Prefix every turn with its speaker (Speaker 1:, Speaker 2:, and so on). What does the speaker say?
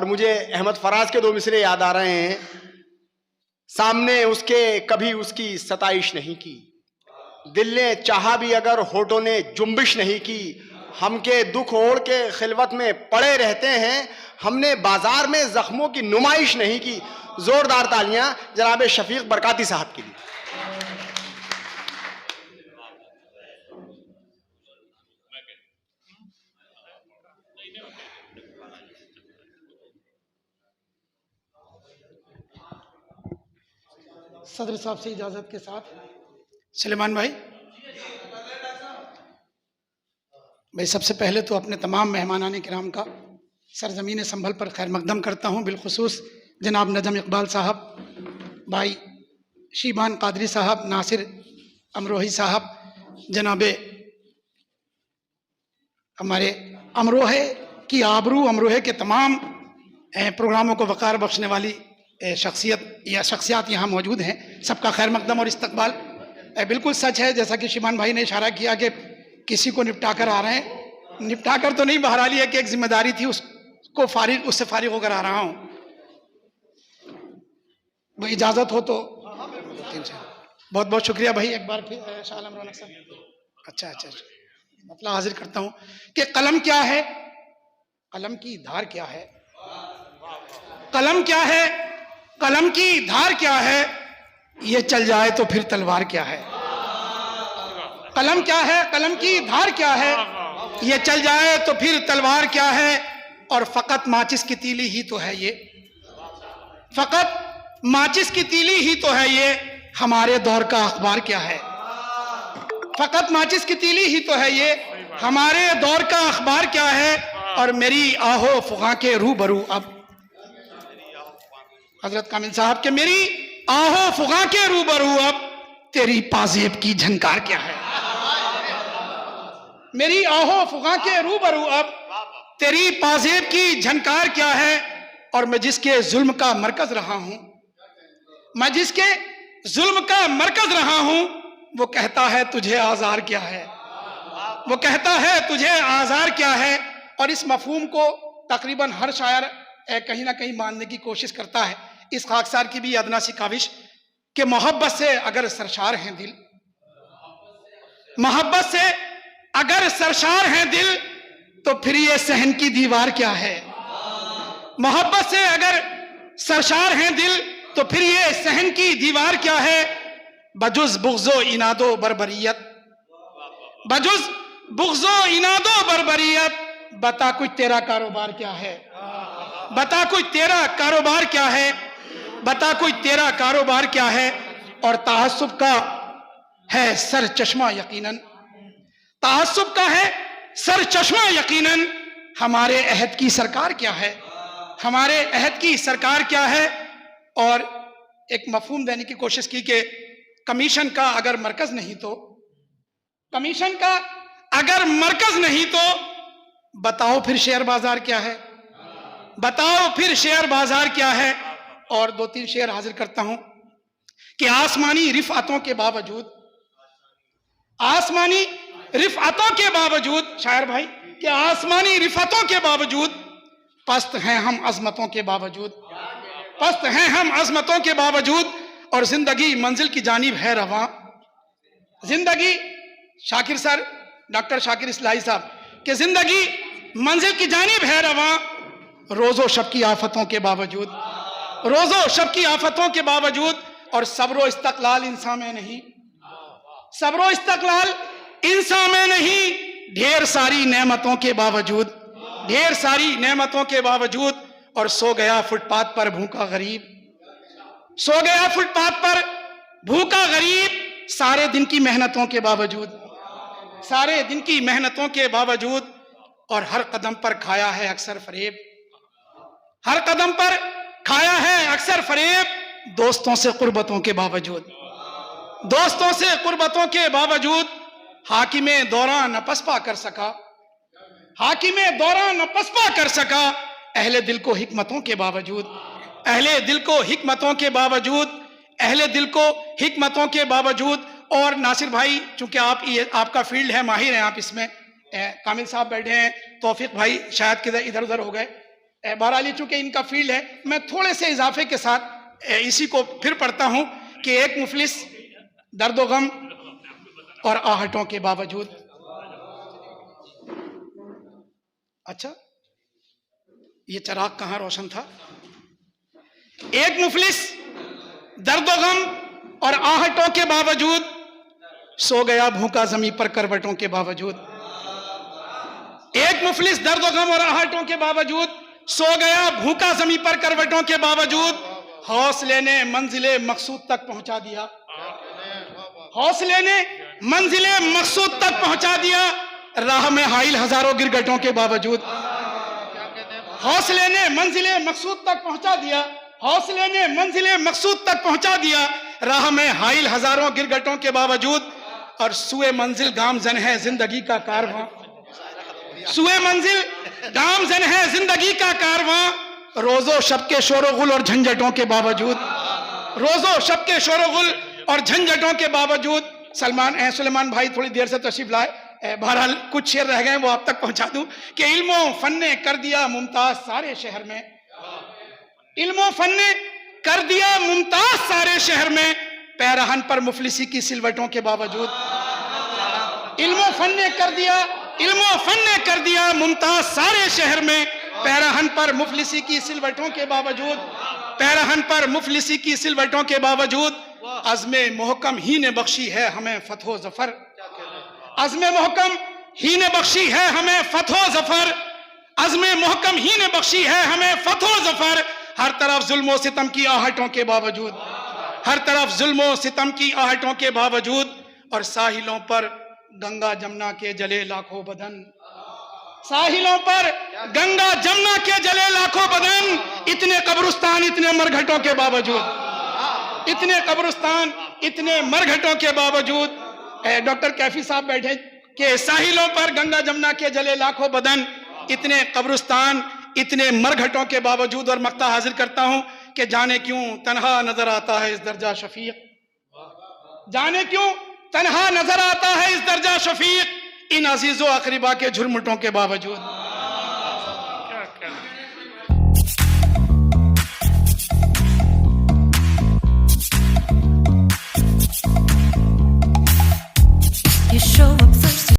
Speaker 1: मुझे अहमद फराज के 2 मिसरे याद आ रहे हैं। सामने उसके कभी उसकी सताइश नहीं की, दिल ने चाहा भी अगर होठों ने जुम्बिश नहीं की। हम के दुख ओढ़ के खिलवत में पड़े रहते हैं, हमने बाजार में जख्मों की नुमाइश नहीं की। जोरदार तालियां जनाब शफीक बरकाती साहब के लिए।
Speaker 2: सदर साहब से इजाजत के साथ सलेमान भाई, सबसे पहले तो अपने तमाम मेहमानाने किराम का सरजमीन संभल पर खैर मकदम करता हूँ। बिलखुसूस जनाब नजम इकबाल साहब, भाई शीबान कादरी साहब, नासिर अमरोही साहब, जनाबे हमारे अमरोहे की आबरू, अमरोहे के तमाम प्रोग्रामों को वक़ार बख्शने वाली शख्सियात यहाँ मौजूद हैं। सबका खैर मकदम और इस्तकबाल। बिल्कुल सच है, जैसा कि शिमान भाई ने इशारा किया कि किसी को निपटा कर आ रहे हैं। निपटा कर तो नहीं, बहरहाल है कि एक जिम्मेदारी थी, उससे फारिग होकर आ रहा हूँ। वो इजाज़त हो तो बहुत बहुत शुक्रिया भाई एक बार फिर शाह आलम रौनक साहब। अच्छा, मतलब हाजिर करता हूँ कि कलम क्या है, कलम की धार क्या है, कलम क्या है, कलम की धार क्या है, ये चल जाए तो फिर तलवार क्या है। कलम क्या है, कलम की धार क्या है, ये चल जाए तो फिर तलवार क्या है। और फकत माचिस की तीली ही तो है ये, फकत माचिस की तीली ही तो है ये, हमारे दौर का अखबार क्या है। फकत माचिस की तीली ही तो है ये, हमारे दौर का अखबार क्या है। और मेरी आहो फुगा के रूबरू अब हजरत कामिल साहब के, मेरी आहो फुगा के रूबरू अब तेरी पाजेब की झनकार क्या है। मेरी आहो फुगा के रूबरू अब तेरी पाजेब की झनकार क्या है। और मैं जिसके जुल्म का मरकज रहा हूं, मैं जिसके जुल्म का मरकज रहा हूं, वो कहता है तुझे आजार क्या है, वो कहता है तुझे आजार क्या है। और इस मफहूम को तकरीबन हर शायर कहीं ना कहीं मानने की कोशिश करता है। इस खाकसार की भी अदना सी काविश कि मोहब्बत से अगर सरशार हैं दिल, मोहब्बत से अगर सरशार हैं दिल, तो फिर ये सहन की दीवार क्या है। मोहब्बत से अगर सरशार हैं दिल, तो फिर ये सहन की दीवार क्या है। बजुज बुग़्ज़ो इनादो बरबरियत, बजुज बुग़्ज़ो इनादो बरबरियत, बता कुछ तेरा कारोबार क्या है, बता कुछ तेरा कारोबार क्या है, बता कुछ तेरा कारोबार क्या है। और तआस्सुब का है सर चश्मा यकीनन, तआस्सुब का है सर चश्मा यकीनन, हमारे अहद की सरकार क्या है, हमारे अहद की सरकार क्या है। और एक मफहूम देने की कोशिश की कि कमीशन का अगर मरकज नहीं तो, कमीशन का अगर मरकज नहीं तो बताओ फिर शेयर बाजार क्या है, बताओ फिर शेयर बाजार क्या है। और 2-3 शेर हाजिर करता हूं कि आसमानी रिफातों के बावजूद, आसमानी रिफातों के बावजूद, शायर भाई कि आसमानी रिफातों के बावजूद पस्त हैं हम अजमतों के बावजूद, पस्त हैं हम अजमतों के बावजूद। और जिंदगी मंजिल की जानिब है रवां, जिंदगी शाकिर सर, डॉक्टर शाकिर इस्लाही साहब कि जिंदगी मंजिल की जानिब है रवां, रोजो शब की आफतों के बावजूद, रोजो शब की आफतों के बावजूद। और सब्रो इस्तकलाल इंसान में नहीं, सब्रो इस्तकलाल इंसान में नहीं, ढेर सारी नेमतों के बावजूद, ढेर सारी नेमतों के बावजूद। और सो गया फुटपाथ पर भूखा गरीब, सो गया फुटपाथ पर भूखा गरीब, सारे दिन की मेहनतों के बावजूद, सारे दिन की मेहनतों के बावजूद। और हर कदम पर खाया है अक्सर फरेब, हर कदम पर खाया है अक्सर फरेब, दोस्तों से कुर्बतों के बावजूद, दोस्तों से कुर्बतों के बावजूद। हाकिमे दौरान न पसपा कर सका, हाकिमे दौरान न पसपा कर सका, अहले दिल को हिकमतों के बावजूद, अहले दिल को हिकमतों के बावजूद, अहले दिल को हिकमतों के बावजूद। और नासिर भाई, चूंकि आप ये आपका फील्ड है, माहिर हैं आप इसमें, कामिल साहब बैठे हैं, तौफीक भाई शायद किधर इधर उधर हो गए, बहरहाल चूंकि इनका फील्ड है, मैं थोड़े से इजाफे के साथ इसी को फिर पढ़ता हूं कि एक मुफलिस दर्दो गम और आहटों के बावजूद। अच्छा, ये चराग कहां रोशन था? एक मुफलिस दर्दो गम और आहटों के बावजूद सो गया भूखा जमीन पर करवटों के बावजूद। एक मुफलिस दर्दो गम और आहटों के बावजूद सो गया भूखा जमीन पर करवटों के बावजूद। हौसले ने मंजिले मकसूद तक पहुंचा दिया, हौसले ने मंजिले मकसूद तक पहुंचा दिया, राह में हाइल हजारों गिरगटों के बावजूद। हौसले ने मंजिले मकसूद तक पहुंचा दिया, हौसले ने मंजिले मकसूद तक पहुंचा दिया, राह में हाइल हजारों गिरगटों के बावजूद। और सुए मंजिल गामजन है जिंदगी का कारवां, सुए मंजिल गामजन है जिंदगी का कारवां, रोजो शब के शोरगुल और झंझटों के बावजूद, रोजो शब के शोरगुल और झंझटों के बावजूद। सुलेमान भाई थोड़ी देर से तशरीफ लाए, बहरहाल कुछ शेर रह गए वो आप तक पहुंचा दूं कि इल्मो फन ने कर दिया मुमताज सारे शहर में, इल्मो फन ने कर दिया मुमताज सारे शहर में, पैरहन पर मुफलिसी की सिलवटों के बावजूद। इल्मो फन ने कर दिया, इल्मो फन ने कर दिया मुमताज सारे शहर में, पैरहन पर मुफलिसी की सिलवटों के बावजूद, पैरहन पर मुफलिसी की सिलवटों के बावजूद। अज़्मे मोहकम ही ने बख्शी है हमें फतहो जफर, अज़्मे मोहकम ही ने बख्शी है हमें फतहो जफर, अज़्मे मोहकम ही ने बख्शी है हमें फतहो जफर। हर तरफ जुल्मो सितम की आहटों के बावजूद, हर तरफ जुल्मो सितम की आहटों के बावजूद। और साहिलों पर गंगा जमुना के जले लाखों बदन, साहिलों पर गंगा जमुना के जले लाखों बदन, इतने कब्रिस्तान इतने मरघटों के बावजूद, इतने कब्रिस्तान इतने मरघटों के बावजूद। डॉक्टर कैफी साहब बैठे कि साहिलों पर गंगा जमुना के जले लाखों बदन, इतने कब्रिस्तान इतने मरघटों के बावजूद। और मक्ता हाजिर करता हूं कि जाने क्यों तन्हा नजर आता है इस दर्जा शफीक, जाने क्यों तन्हा नजर आता है इस दर्जा शफीक, इन अजीजों अकरीबा के झुरमुटों के बावजूद।